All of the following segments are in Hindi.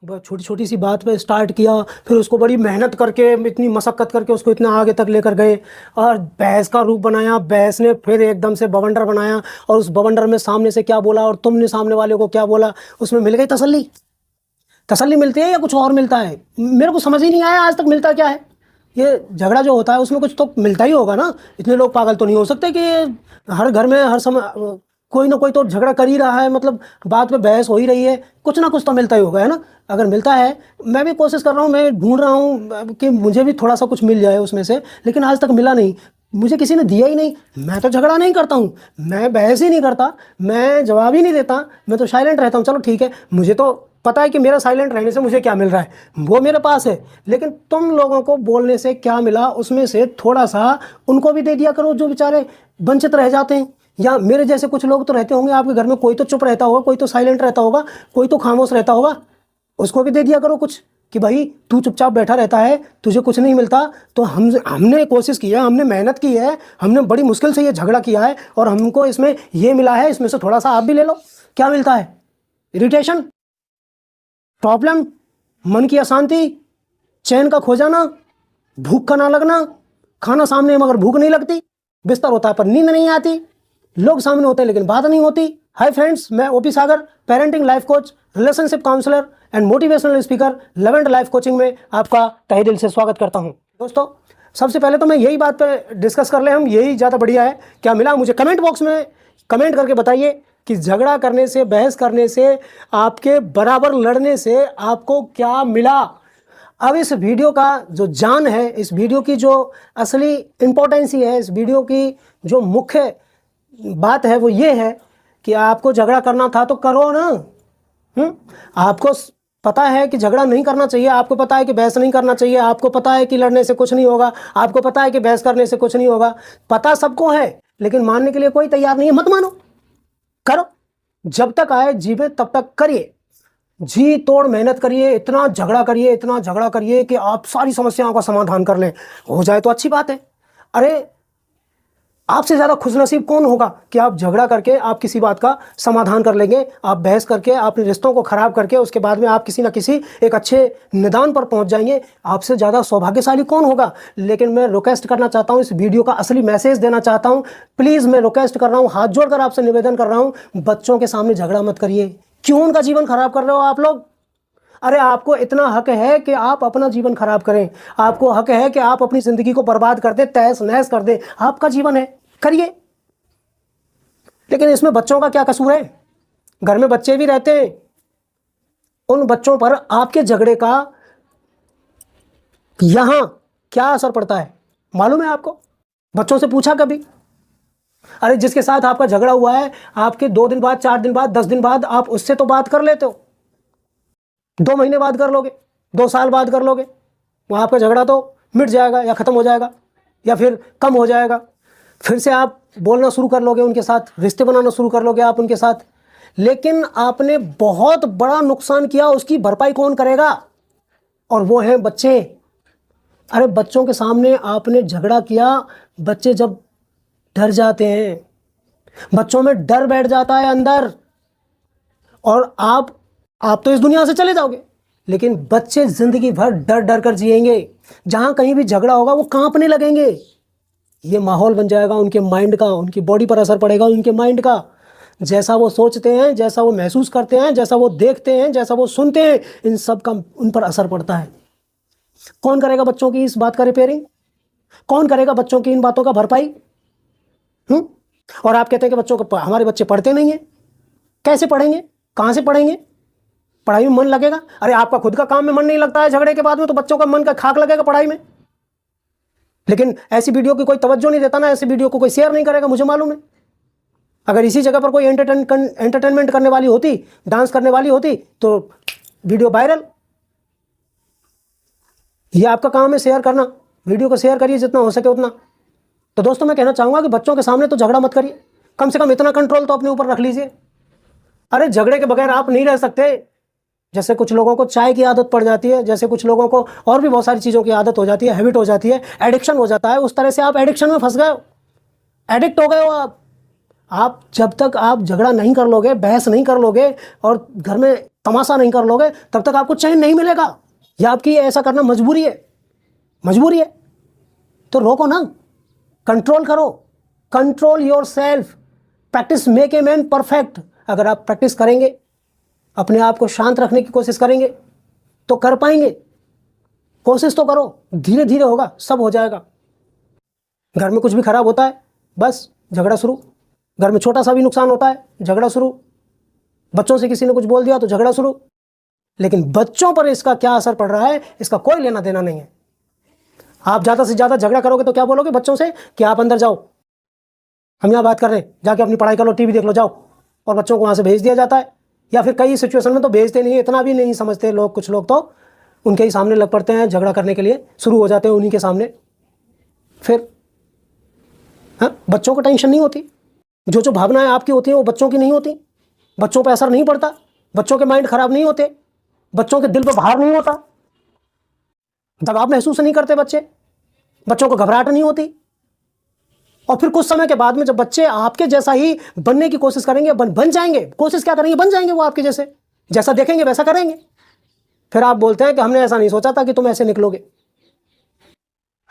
छोटी छोटी सी बात पे स्टार्ट किया, फिर उसको बड़ी मेहनत करके, इतनी मशक्क़त करके उसको इतना आगे तक लेकर गए और बहस का रूप बनाया। बहस ने फिर एकदम से बवंडर बनाया और उस बवंडर में सामने से क्या बोला और तुमने सामने वाले को क्या बोला, उसमें मिल गई तसल्ली। तसल्ली मिलती है या कुछ और मिलता है? मेरे को समझ ही नहीं आया आज तक मिलता क्या है। ये झगड़ा जो होता है उसमें कुछ तो मिलता ही होगा ना। इतने लोग पागल तो नहीं हो सकते कि हर घर में हर समय कोई ना कोई तो झगड़ा कर ही रहा है, मतलब बात पे बहस हो ही रही है, कुछ ना कुछ तो मिलता ही होगा, है ना। अगर मिलता है, मैं भी कोशिश कर रहा हूँ, मैं ढूंढ रहा हूँ कि मुझे भी थोड़ा सा कुछ मिल जाए उसमें से, लेकिन आज तक मिला नहीं। मुझे किसी ने दिया ही नहीं। मैं तो झगड़ा नहीं करता हूँ, मैं बहस ही नहीं करता, मैं जवाब ही नहीं देता, मैं तो साइलेंट रहता हूँ। चलो ठीक है, मुझे तो पता है कि मेरा साइलेंट रहने से मुझे क्या मिल रहा है, वो मेरे पास है। लेकिन तुम लोगों को बोलने से क्या मिला, उसमें से थोड़ा सा उनको भी दे दिया करो जो बेचारे वंचित रह जाते हैं। या मेरे जैसे कुछ लोग तो रहते होंगे आपके घर में, कोई तो चुप रहता होगा, कोई तो साइलेंट रहता होगा, कोई तो खामोश रहता होगा, उसको भी दे दिया करो कुछ कि भाई तू चुपचाप बैठा रहता है, तुझे कुछ नहीं मिलता। तो हमने कोशिश की है, हमने मेहनत की है, हमने बड़ी मुश्किल से ये झगड़ा किया है और हमको इसमें ये मिला है, इसमें से थोड़ा सा आप भी ले लो। क्या मिलता है? इरिटेशन, प्रॉब्लम, मन की अशांति, चैन का खो जाना, भूख का ना लगना, खाना सामने मगर भूख नहीं लगती, बिस्तर होता है पर नींद नहीं आती, लोग सामने होते हैं लेकिन बात नहीं होती। हाय फ्रेंड्स, मैं OP Sagar, parenting life coach, relationship counsellor and motivational speaker, love and life coaching में आपका तहे दिल से स्वागत करता हूं। दोस्तों, सबसे पहले तो मैं यही बात पे डिस्कस कर ले हम, यही ज़्यादा बढ़िया है। क्या मिला मुझे कमेंट बॉक्स में कमेंट करके बताइए कि झगड़ा करने से, बहस करने से, आपके बराबर लड़ने से आपको क्या मिला। अब इस वीडियो का जो जान है, इस वीडियो की जो असली इम्पोर्टेंस है, इस वीडियो की जो मुख्य बात है वो ये है कि आपको झगड़ा करना था तो करो ना। आपको पता है कि झगड़ा नहीं करना चाहिए, आपको पता है कि बहस नहीं करना चाहिए, आपको पता है कि लड़ने से कुछ नहीं होगा, आपको पता है कि बहस करने से कुछ नहीं होगा, पता सबको है, लेकिन मानने के लिए कोई तैयार नहीं है। मत मानो, करो। जब तक आए जीवे तब तक करिए, जी तोड़ मेहनत करिए, इतना झगड़ा करिए, इतना झगड़ा करिए कि आप सारी समस्याओं का समाधान कर लें। हो जाए तो अच्छी बात है। अरे, आपसे ज़्यादा खुशनसीब कौन होगा कि आप झगड़ा करके आप किसी बात का समाधान कर लेंगे, आप बहस करके अपने रिश्तों को ख़राब करके उसके बाद में आप किसी ना किसी एक अच्छे निदान पर पहुंच जाएंगे। आपसे ज़्यादा सौभाग्यशाली कौन होगा। लेकिन मैं रिक्वेस्ट करना चाहता हूं, इस वीडियो का असली मैसेज देना चाहता हूं। प्लीज़ मैं रिक्वेस्ट कर रहा हूँ, हाथ जोड़कर आपसे निवेदन कर रहा हूँ, बच्चों के सामने झगड़ा मत करिए। क्यों उनका जीवन खराब कर रहे हो आप लोग? अरे, आपको इतना हक है कि आप अपना जीवन खराब करें, आपको हक है कि आप अपनी जिंदगी को बर्बाद कर दें, तहस नहस कर दें, आपका जीवन है, करिए। लेकिन इसमें बच्चों का क्या कसूर है? घर में बच्चे भी रहते हैं, उन बच्चों पर आपके झगड़े का यहां क्या असर पड़ता है मालूम है आपको? बच्चों से पूछा कभी? अरे, जिसके साथ आपका झगड़ा हुआ है, आपके 2 दिन बाद, 4 दिन बाद, 10 दिन बाद आप उससे तो बात कर लेते हो, 2 महीने बाद कर लोगे, 2 साल बाद कर लोगे, वहाँ आपका झगड़ा तो मिट जाएगा या ख़त्म हो जाएगा या फिर कम हो जाएगा। फिर से आप बोलना शुरू कर लोगे उनके साथ, रिश्ते बनाना शुरू कर लोगे आप उनके साथ। लेकिन आपने बहुत बड़ा नुकसान किया, उसकी भरपाई कौन करेगा? और वो हैं बच्चे। अरे, बच्चों के सामने आपने झगड़ा किया, बच्चे जब डर जाते हैं, बच्चों में डर बैठ जाता है अंदर, और आप तो इस दुनिया से चले जाओगे, लेकिन बच्चे जिंदगी भर डर डर कर जिएंगे। जहां कहीं भी झगड़ा होगा वो कांपने लगेंगे। ये माहौल बन जाएगा उनके माइंड का, उनकी बॉडी पर असर पड़ेगा उनके माइंड का। जैसा वो सोचते हैं, जैसा वो महसूस करते हैं, जैसा वो देखते हैं, जैसा वो सुनते हैं, इन सब का उन पर असर पड़ता है। कौन करेगा बच्चों की इस बात का रिपेयरिंग? कौन करेगा बच्चों की इन बातों का भरपाई? और आप कहते हैं कि बच्चों को, हमारे बच्चे पढ़ते नहीं है। कैसे पढ़ेंगे? कहाँ से पढ़ेंगे? पढ़ाई में मन लगेगा? अरे, आपका खुद का काम में मन नहीं लगता है झगड़े के बाद में, तो बच्चों का मन का खाक लगेगा पढ़ाई में? लेकिन ऐसी वीडियो की कोई तवज्जो नहीं देता ना, ऐसी वीडियो को कोई शेयर नहीं करेगा, मुझे मालूम है। अगर इसी जगह पर कोई एंटरटेनमेंट करने वाली होती, डांस करने वाली होती, तो वीडियो वायरल। ये आपका काम है शेयर करना, वीडियो को शेयर करिए जितना हो सके उतना। तो दोस्तों, मैं कहना चाहूँगा कि बच्चों के सामने तो झगड़ा मत करिए, कम से कम इतना कंट्रोल तो अपने ऊपर रख लीजिए। अरे, झगड़े के बगैर आप नहीं रह सकते। जैसे कुछ लोगों को चाय की आदत पड़ जाती है, जैसे कुछ लोगों को और भी बहुत सारी चीज़ों की आदत हो जाती है, हैबिट हो जाती है, एडिक्शन हो जाता है, उस तरह से आप एडिक्शन में फंस गए हो, एडिक्ट हो गए हो आप। जब तक आप झगड़ा नहीं कर लोगे, बहस नहीं कर लोगे और घर में तमाशा नहीं कर लोगे तब तक आपको चैन नहीं मिलेगा। या आपकी ऐसा करना मजबूरी है, मजबूरी है तो रोको ना, कंट्रोल करो, control your self. Practice make a man perfect. अगर आप प्रैक्टिस करेंगे, अपने आप को शांत रखने की कोशिश करेंगे तो कर पाएंगे। कोशिश तो करो, धीरे धीरे होगा, सब हो जाएगा। घर में कुछ भी खराब होता है बस झगड़ा शुरू, घर में छोटा सा भी नुकसान होता है झगड़ा शुरू, बच्चों से किसी ने कुछ बोल दिया तो झगड़ा शुरू। लेकिन बच्चों पर इसका क्या असर पड़ रहा है इसका कोई लेना देना नहीं है। आप ज़्यादा से ज़्यादा झगड़ा करोगे तो क्या बोलोगे बच्चों से कि आप अंदर जाओ, हम यहाँ बात कर रहे हैं, जाके अपनी पढ़ाई कर लो, टीवी देख लो, जाओ। और बच्चों को वहाँ से भेज दिया जाता है। या फिर कई सिचुएशन में तो भेजते नहीं, इतना भी नहीं समझते लोग, कुछ लोग तो उनके ही सामने लग पड़ते हैं झगड़ा करने के लिए, शुरू हो जाते हैं उन्हीं के सामने। फिर हाँ, बच्चों को टेंशन नहीं होती, जो भावनाएं आपकी होती हैं वो बच्चों की नहीं होती, बच्चों पर असर नहीं पड़ता, बच्चों के माइंड खराब नहीं होते, बच्चों के दिल पर भार नहीं होता, दबाव महसूस नहीं करते बच्चे, बच्चों को घबराहट नहीं होती। और फिर कुछ समय के बाद में जब बच्चे आपके जैसा ही बनने की कोशिश करेंगे, बन जाएंगे, कोशिश क्या करेंगे, बन जाएंगे वो आपके जैसे, जैसा देखेंगे वैसा करेंगे। फिर आप बोलते हैं कि हमने ऐसा नहीं सोचा था कि तुम ऐसे निकलोगे।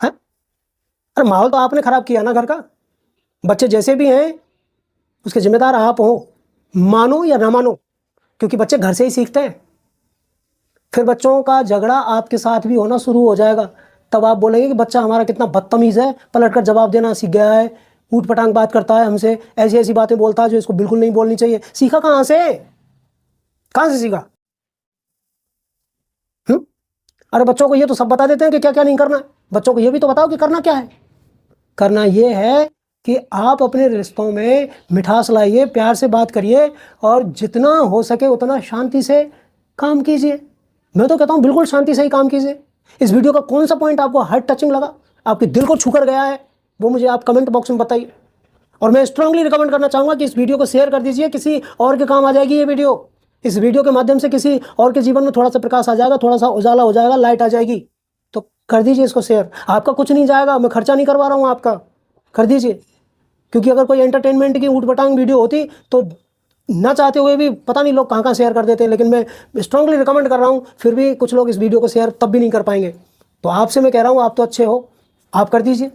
हैं? अरे माहौल तो आपने खराब किया ना घर का। बच्चे जैसे भी हैं उसके जिम्मेदार आप हो, मानो या ना मानो, क्योंकि बच्चे घर से ही सीखते हैं। फिर बच्चों का झगड़ा आपके साथ भी होना शुरू हो जाएगा। तब आप बोलेंगे कि बच्चा हमारा कितना बदतमीज़ है, पलटकर जवाब देना सीख गया है, ऊट पटांग बात करता है हमसे, ऐसी ऐसी बातें बोलता है जो इसको बिल्कुल नहीं बोलनी चाहिए। सीखा कहाँ से, कहाँ से सीखा? अरे बच्चों को ये तो सब बता देते हैं कि क्या क्या नहीं करना है। बच्चों को ये भी तो बताओ कि करना क्या है। करना ये है कि आप अपने रिश्तों में मिठास लाइए, प्यार से बात करिए और जितना हो सके उतना शांति से काम कीजिए। मैं तो कहता हूँ बिल्कुल शांति से ही काम कीजिए। इस वीडियो का कौन सा पॉइंट आपको हार्ट टचिंग लगा, आपके दिल को छूकर गया है, वो मुझे आप कमेंट बॉक्स में बताइए। और मैं स्ट्रांगली रिकमेंड करना चाहूँगा कि इस वीडियो को शेयर कर दीजिए, किसी और के काम आ जाएगी ये वीडियो। इस वीडियो के माध्यम से किसी और के जीवन में थोड़ा सा प्रकाश आ जाएगा, थोड़ा सा उजाला हो जाएगा, लाइट आ जाएगी। तो कर दीजिए इसको शेयर। आपका कुछ नहीं जाएगा, मैं खर्चा नहीं करवा रहा हूँ आपका, कर दीजिए। क्योंकि अगर कोई एंटरटेनमेंट की ऊट पटांग वीडियो होती तो ना चाहते हुए भी पता नहीं लोग कहाँ कहाँ शेयर कर देते हैं। लेकिन मैं स्ट्रांगली रिकमेंड कर रहा हूँ, फिर भी कुछ लोग इस वीडियो को शेयर तब भी नहीं कर पाएंगे। तो आपसे मैं कह रहा हूँ, आप तो अच्छे हो, आप कर दीजिए।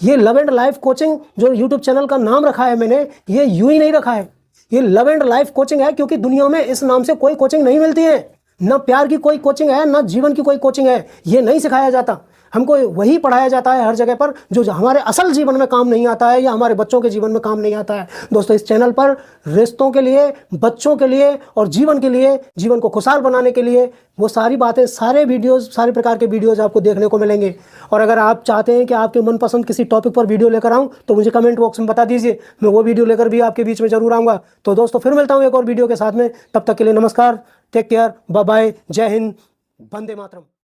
ये लव एंड लाइफ कोचिंग जो यूट्यूब चैनल का नाम रखा है मैंने, ये यूं ही नहीं रखा है, ये लव एंड लाइफ कोचिंग है। क्योंकि दुनिया में इस नाम से कोई कोचिंग नहीं मिलती है, ना प्यार की कोई कोचिंग है, ना जीवन की कोई कोचिंग है। ये नहीं सिखाया जाता, हमको वही पढ़ाया जाता है हर जगह पर जो हमारे असल जीवन में काम नहीं आता है या हमारे बच्चों के जीवन में काम नहीं आता है। दोस्तों, इस चैनल पर रिश्तों के लिए, बच्चों के लिए और जीवन के लिए, जीवन को खुशहाल बनाने के लिए वो सारी बातें, सारे वीडियोज़, सारे प्रकार के वीडियोज़ आपको देखने को मिलेंगे। और अगर आप चाहते हैं कि आपके मनपसंद किसी टॉपिक पर वीडियो लेकर आऊँ तो मुझे कमेंट बॉक्स में बता दीजिए, मैं वो वीडियो लेकर भी आपके बीच में जरूर आऊँगा। तो दोस्तों, फिर मिलता हूँ एक और वीडियो के साथ में। तब तक के लिए नमस्कार, टेक केयर, बाय बाय, जय हिंद, वंदे मातरम।